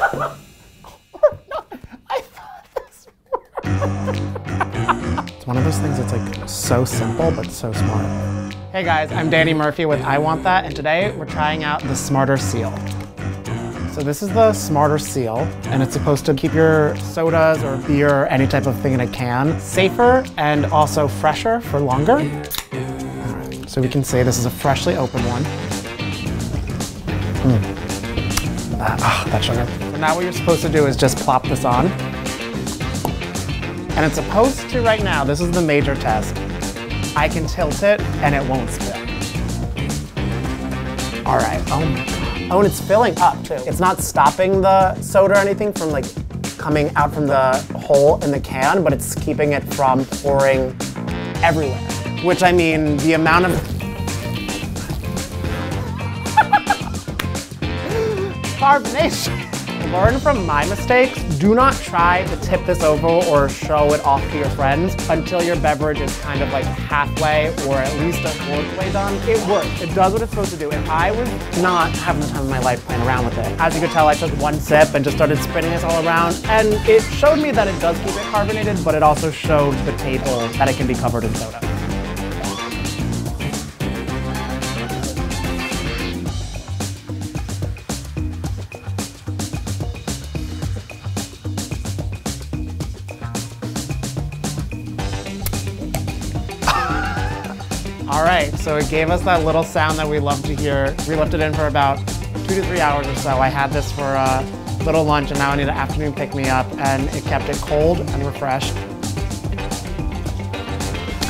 I thought this worked. It's one of those things that's like so simple, but so smart. Hey guys, I'm Danny Murphy with I Want That, and today we're trying out the Smarter Seal. So this is the Smarter Seal, and it's supposed to keep your sodas or beer or any type of thing in a can safer and also fresher for longer. Right, so we can say this is a freshly opened one. That sugar. So now what you're supposed to do is just plop this on. And it's supposed to, right now, this is the major test, I can tilt it and it won't spill. All right, oh my God. Oh, and it's filling up too. It's not stopping the soda or anything from like coming out from the hole in the can, but it's keeping it from pouring everywhere. Which, I mean, the amount of carbonation. Learn from my mistakes. Do not try to tip this over or show it off to your friends until your beverage is kind of like halfway or at least a fourth way done. It works. It does what it's supposed to do. And I was not having the time of my life playing around with it. As you could tell, I took one sip and just started spinning this all around. And it showed me that it does keep it carbonated, but it also showed the table that it can be covered in soda. All right, so it gave us that little sound that we love to hear. We left it in for about 2 to 3 hours or so. I had this for a little lunch, and now I need an afternoon pick-me-up, and it kept it cold and refreshed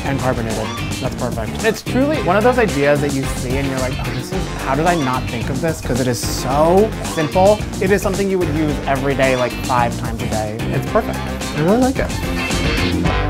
and carbonated. That's perfect. It's truly one of those ideas that you see and you're like, oh, how did I not think of this? Because it is so simple. It is something you would use every day, like 5 times a day. It's perfect. I really like it.